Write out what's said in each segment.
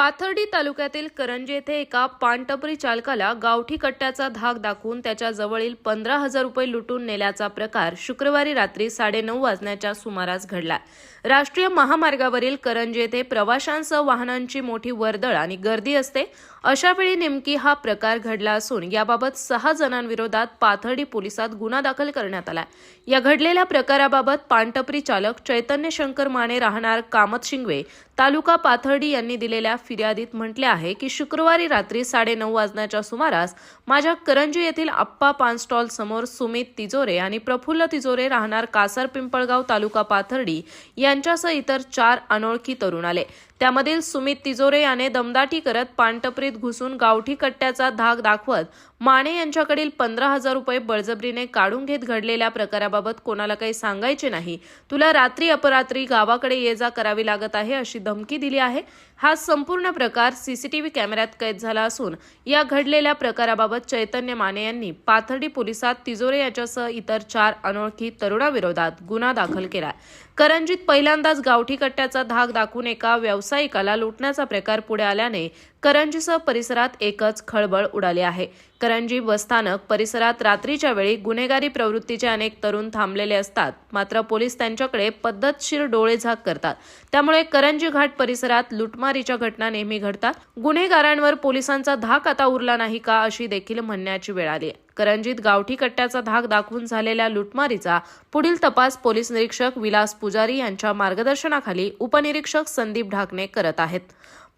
पाथर्डी तालुक्यातील करंजी येथे एका पानटपरी चालकाला गावठी कट्ट्याचा धाक दाखवून त्याच्या जवळील 15,000 रुपये लुटून नेल्याचा प्रकार शुक्रवारी रात्री 9:30 वाजण्याच्या सुमारास घडला। राष्ट्रीय महामार्गावरील करंजी येथे प्रवाशांसह वाहनांची मोठी वर्दळ आणि गर्दी असते, अशा वेळी नेमकी हा प्रकार घडला असून याबाबत 6 जणांविरोधात पाथर्डी पोलिसात गुन्हा दाखल करण्यात आला। या घडलेल्या प्रकाराबाबत पानटपरी चालक चैतन्य शंकर माने राहणार कामतशिंगवे तालुका पाथर्डी यांनी दिलेल्या फिर्यादीत म्हटले आहे की शुक्रवारी रात्री 9:30 वाजण्याच्या सुमारास माझ्या करंजी येथील आप्पा पान स्टॉल समोर सुमित तिजोरे आणि प्रफुल्ल तिजोरे राहणार कासार पिंपळगाव तालुका पाथर्डी यांच्यासह इतर 4 अनोळखी तरुण आले। त्यामधील सुमित तिजोरे याने दमदाटी करत पानटपरीत घुसून गावठी कट्ट्याचा धाक दाखवत माने यांच्याकडील 15,000 रुपये बळजबरीने काढून घेत घडलेल्या प्रकाराबाबत कोणाला काही सांगायचे नाही, तुला रात्री अपरात्री गावाकडे ये जा करावी लागत आहे अशी धमकी दिली आहे। हा संपूर्ण प्रकार सीसीटीव्ही कॅमेऱ्यात कैद झाला असून या घडलेल्या प्रकाराबाबत चैतन्य माने यांनी पाथर्डी पोलिसात तिजोरे याच्यासह इतर 4 अनोळखी तरुणाविरोधात गुन्हा दाखल केला। करंजीत पहिल्यांदाच गावठी कट्ट्याचा धाक दाखवून एका व्यावसायिकाला लुटण्याचा प्रकार पुढे आल्याने करंजीसह परिसरात एकच खळबळ उडाली आहे। करंजी बसस्थानक परिसरात रात्रीच्या वेळी गुन्हेगारी प्रवृत्तीचे अनेक तरुण थांबलेले असतात, मात्र पोलीस त्यांच्याकडे पद्धतशीर डोळेझाक करतात। त्यामुळे करंजी घाट परिसरात लुटमारीच्या घटना नेहमी घडतात। गुन्हेगारांवर पोलिसांचा धाक आता उरला नाही का अशी देखील म्हणण्याची वेळ आली। करंजीत गावठी कट्ट्याचा धाक दाखवून झालेल्या लुटमारीचा पुढील तपास पोलीस निरीक्षक विलास पुजारी यांच्या मार्गदर्शनाखाली उपनिरीक्षक संदीप ढाकणे करत आहेत।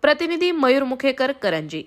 प्रतिनिधी मयूर मुखेकर, करंजी।